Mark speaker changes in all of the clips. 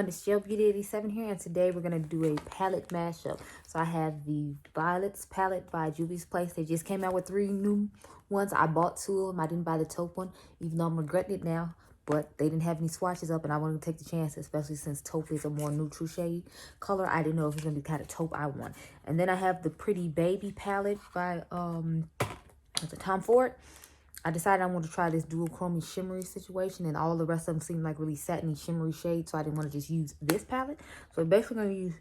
Speaker 1: it's your Beauty87 here, and today we're going to do a palette mashup. So I have the Violets palette by Juvia's Place. They just came out with 3 new ones. I bought 2 of them. I didn't buy the taupe one, even though I'm regretting it now. But they didn't have any swatches up, and I wanted to take the chance, especially since taupe is a more neutral shade color. I didn't know if it was going to be kind of taupe I want. And then I have the Pretty Baby palette by Tom Ford. I decided I wanted to try this dual-chromey shimmery situation, and all the rest of them seemed like really satiny shimmery shades, so I didn't want to just use this palette. So I'm basically going to use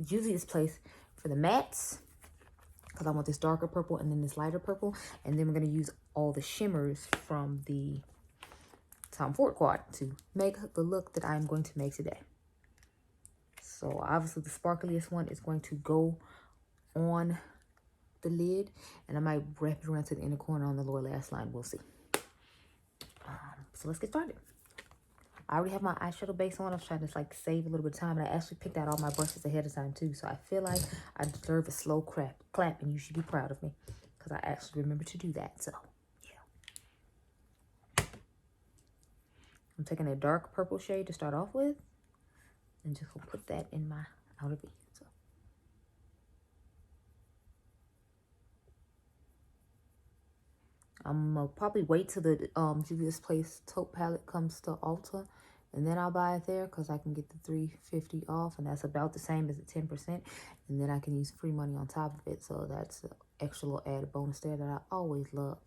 Speaker 1: Juvia's Place for the mattes, because I want this darker purple and then this lighter purple. And then we're going to use all the shimmers from the Tom Ford quad to make the look that I'm going to make today. So obviously the sparkliest one is going to go on the lid, and I might wrap it around to the inner corner on the lower lash line. We'll see. So let's get started. I already have my eyeshadow base on. I was trying to like save a little bit of time, and I actually picked out all my brushes ahead of time too. So I feel like I deserve a slow clap, and you should be proud of me because I actually remember to do that. So yeah, I'm taking a dark purple shade to start off with, and just gonna put that in my outer V. So I'm gonna probably wait till the Juvia's Place taupe palette comes to Ulta, and then I'll buy it there because I can get the $3.50 off, and that's about the same as the 10%. And then I can use free money on top of it, so that's an extra little added bonus there that I always love.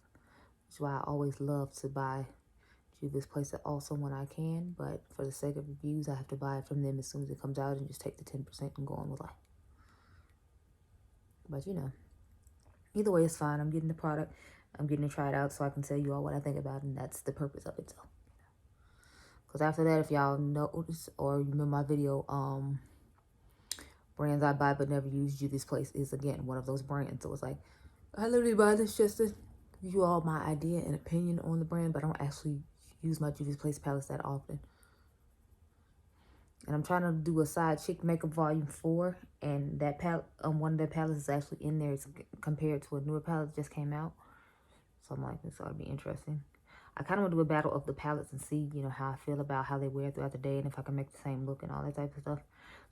Speaker 1: Which is why I always love to buy Juvia's Place also when I can, but for the sake of reviews, I have to buy it from them as soon as it comes out and just take the 10% and go on with life. But you know, either way, it's fine. I'm getting the product. I'm getting to try it out so I can tell you all what I think about it, and that's the purpose of it. So, because after that, if y'all notice or remember my video, brands I buy but never use, Juvia's Place is again one of those brands. So it's like, I literally buy this just to give you all my idea and opinion on the brand, but I don't actually use my Juvia's Place palettes that often. And I'm trying to do a side chick makeup volume 4, and that palette, one of their palettes is actually in there. It's compared to a newer palette that just came out. So I'm like, this ought to be interesting. I kind of want to do a battle of the palettes and see, you know, how I feel about how they wear throughout the day and if I can make the same look and all that type of stuff.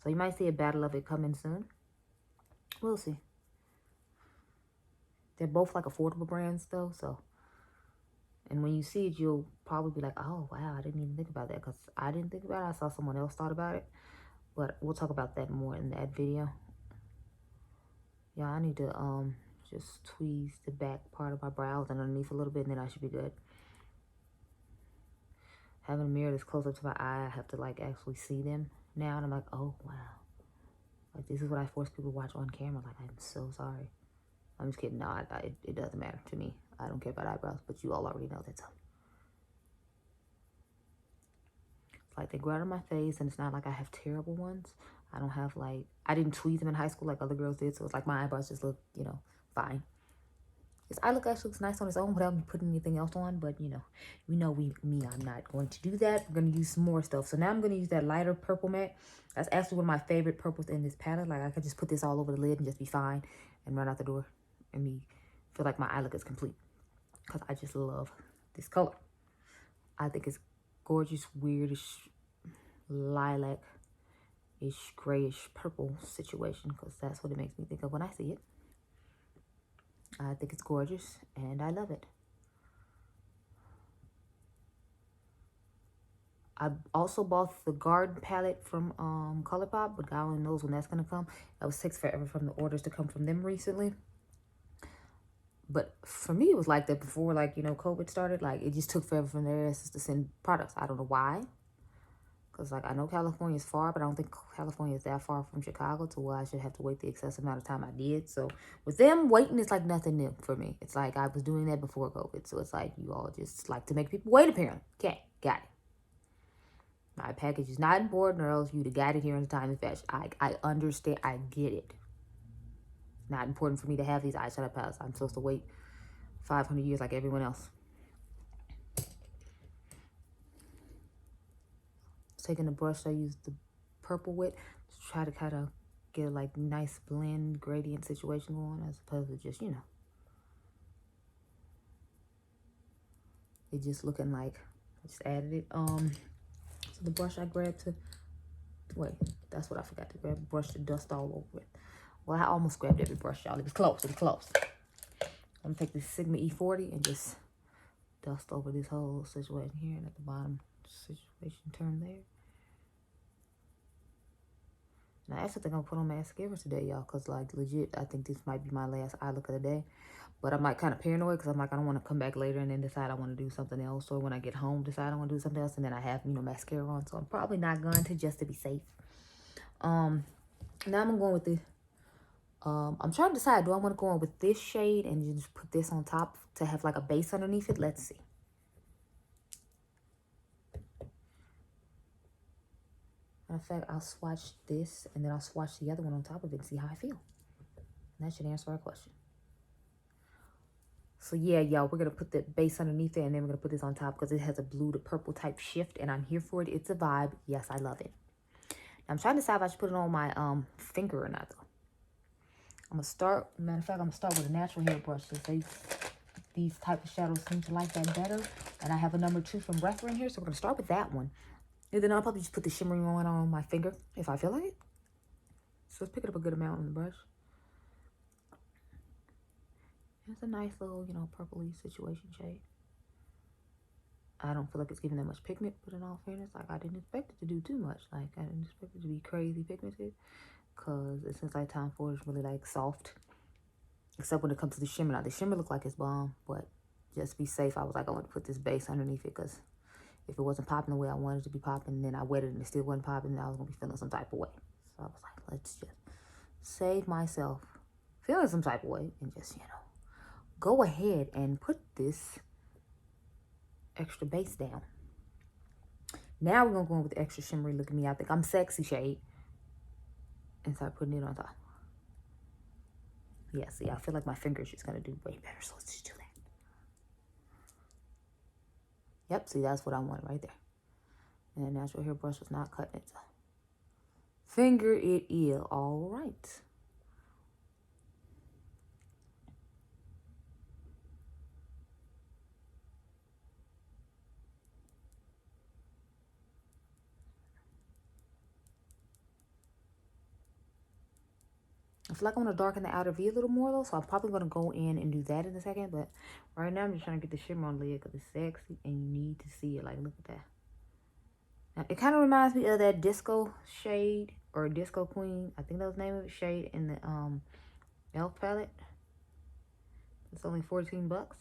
Speaker 1: So you might see a battle of it coming soon. We'll see. They're both like affordable brands though, so. And when you see it, you'll probably be like, oh, wow, I didn't even think about that, because I didn't think about it. I saw someone else thought about it. But we'll talk about that more in that video. Yeah, I need to just tweeze the back part of my brows and underneath a little bit, and then I should be good. Having a mirror that's close up to my eye, I have to like actually see them now, and I'm like, oh wow, like this is what I force people to watch on camera. Like, I'm so sorry. I'm just kidding. No, it doesn't matter to me. I don't care about eyebrows, but you all already know that. So it's like they grow out of my face, and it's not like I have terrible ones. I don't have like, I didn't tweeze them in high school like other girls did, so it's like my eyebrows just look, you know, fine. His eye look actually looks nice on its own without me putting anything else on, but you know me, I'm not going to do that. We're going to use some more stuff. So now I'm going to use that lighter purple matte. That's actually one of my favorite purples in this palette. Like, I could just put this all over the lid and just be fine and run out the door and feel like my eye look is complete, because I just love this color. I think it's gorgeous, weirdish, lilac-ish, grayish purple situation, because that's what it makes me think of when I see it. I think it's gorgeous, and I love it. I also bought the Garden palette from ColourPop, but God only knows when that's going to come. That takes forever from the orders to come from them recently. But for me, it was like that before, like, you know, COVID started. Like, it just took forever from their asses to send products. I don't know why. Because, like, I know California is far, but I don't think California is that far from Chicago to where I should have to wait the excessive amount of time I did. So, with them, waiting is, like, nothing new for me. It's like I was doing that before COVID. So, it's like you all just like to make people wait, apparently. Okay, got it. My package is not important, or else you'd have got it here in the time and fashion. I understand. I get it. Not important for me to have these eyeshadow palettes. I'm supposed to wait 500 years like everyone else. Taking the brush I used the purple with to try to kind of get a like nice blend gradient situation going, as opposed to just, you know, it just looking like I just added it. So the brush I grabbed to do Wait, that's what I forgot to grab. Brush the dust all over it. Well, I almost grabbed every brush, y'all. It was close. It was close. I'm going to take this Sigma E40 and just dust over this whole situation here. And at the bottom, situation turn there. And I actually think I'm going to put on mascara today, y'all. Because, like, legit, I think this might be my last eye look of the day. But I'm, like, kind of paranoid. Because I'm like, I don't want to come back later and then decide I want to do something else. Or when I get home, decide I want to do something else. And then I have, you know, mascara on. So I'm probably not going to, just to be safe. Now I'm going with the... I'm trying to decide, do I want to go on with this shade and just put this on top to have like a base underneath it? Let's see. Matter of fact, I'll swatch this and then I'll swatch the other one on top of it and see how I feel. And that should answer our question. So yeah, y'all, we're going to put the base underneath it and then we're going to put this on top because it has a blue to purple type shift and I'm here for it. It's a vibe. Yes, I love it. Now, I'm trying to decide if I should put it on my finger or not though. I'm going to start, matter of fact, I'm going to start with a natural hair brush. These type of shadows seem to like that better. And I have a number 2 from Breath in here, so we're going to start with that one. And then I'll probably just put the shimmering one on my finger if I feel like it. So let's pick it up a good amount on the brush. It's a nice little, you know, purpley situation shade. I don't feel like it's giving that much pigment, but in all fairness, like I didn't expect it to do too much. Like I didn't expect it to be crazy pigmented. Because it seems like time for it is really like soft. Except when it comes to the shimmer. Now the shimmer look like it's bomb. But just to be safe, I was like, I want to put this base underneath it. Because if it wasn't popping the way I wanted it to be popping, and then I wet it and it still wasn't popping, then I was going to be feeling some type of way. So I was like, let's just save myself feeling some type of way. And just, you know, go ahead and put this extra base down. Now we're going to go in with the extra shimmery look at me. I think I'm sexy shade. And start putting it on top. Yeah, see, I feel like my finger's just going to do way better. So let's just do that. Yep, see, that's what I want right there. And the natural hair brush was not cutting it. So. Finger it is. All right. I feel like I want to darken the outer V a little more, though. So I'm probably going to go in and do that in a second. But right now, I'm just trying to get the shimmer on the lid because it's sexy. And you need to see it. Like, look at that. Now, it kind of reminds me of that disco shade. Or disco queen. I think that was the name of it. Shade in the e.l.f. palette. It's only 14 bucks.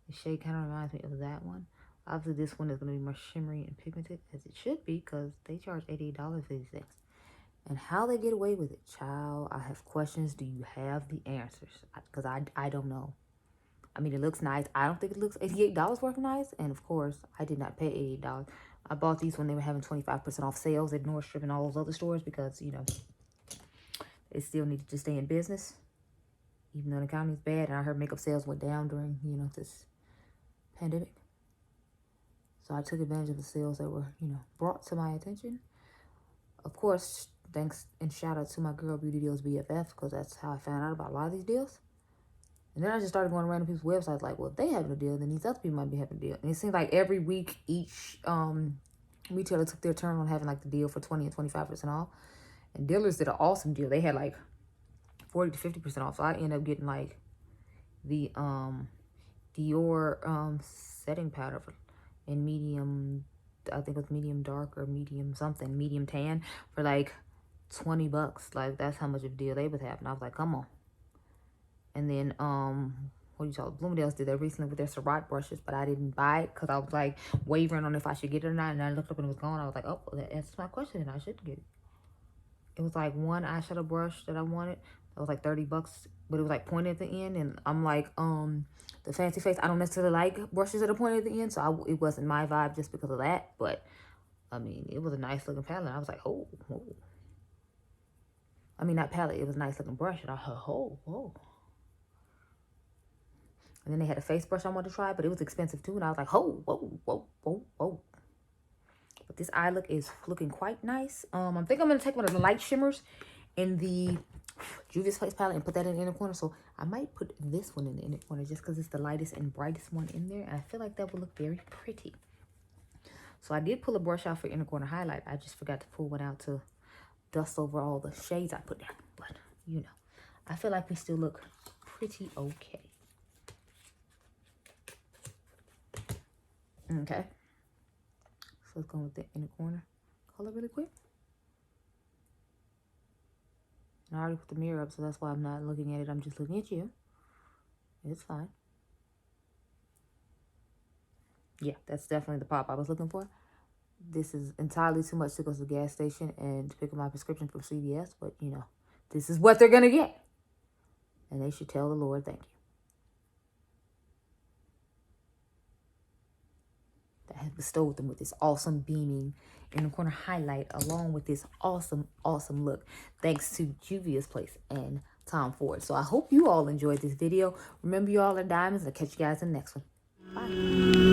Speaker 1: The shade kind of reminds me of that one. Obviously, this one is going to be more shimmery and pigmented. As it should be. Because they charge $88 for these things. And how they get away with it, child, I have questions. Do you have the answers? Because I don't know. I mean, it looks nice. I don't think it looks $88 worth nice. And, of course, I did not pay $88. I bought these when they were having 25% off sales at Nordstrom and all those other stores because, you know, they still needed to stay in business. Even though the economy is bad. And I heard makeup sales went down during, you know, this pandemic. So I took advantage of the sales that were, you know, brought to my attention. Of course, thanks and shout out to my girl Beautydealsbff because that's how I found out about a lot of these deals. And then I just started going to random people's websites like, well, if they having a deal, then these other people might be having a deal. And it seems like every week each retailer took their turn on having like the deal for 20 and 25% off. And dealers did an awesome deal. They had like 40 to 50% off. So I ended up getting like the Dior setting powder in medium, I think it was medium dark or medium something, medium tan for like 20 bucks. Like that's how much of a deal they was having. I was like, come on. And then what do you call it? Bloomingdale's did that recently with their Ciroc brushes, but I didn't buy it because I was like wavering on if I should get it or not. And I looked up and it was gone. I was like, oh, that answers my question and I should get it. It was like one eyeshadow brush that I wanted. It was like 30 bucks, but it was like pointed at the end. And I'm like, the fancy face, I don't necessarily like brushes that are pointed at the end. So it wasn't my vibe just because of that. But I mean, it was a nice looking palette. I was like, oh. I mean, not palette. It was a nice looking brush. And I heard, oh. And then they had a face brush I wanted to try, but it was expensive too. And I was like, whoa. But this eye look is looking quite nice. I think I'm going to take one of the light shimmers in the Juvia's Face palette and put that in the inner corner. So I might put this one in the inner corner just because it's the lightest and brightest one in there. And I feel like that would look very pretty. So I did pull a brush out for inner corner highlight. I just forgot to pull one out to dust over all the shades I put down. But, you know, I feel like we still look pretty okay. Okay. So let's go with the inner corner color really quick. And I already put the mirror up, so that's why I'm not looking at it. I'm just looking at you. It's fine. Yeah, that's definitely the pop I was looking for. This is entirely too much to go to the gas station and to pick up my prescription from CVS. But, you know, this is what they're going to get. And they should tell the Lord thank you. That has bestowed them with this awesome beaming in the corner highlight along with this awesome, awesome look. Thanks to Juvia's Place and Tom Ford. So I hope you all enjoyed this video. Remember, you all are diamonds. I'll catch you guys in the next one. Bye.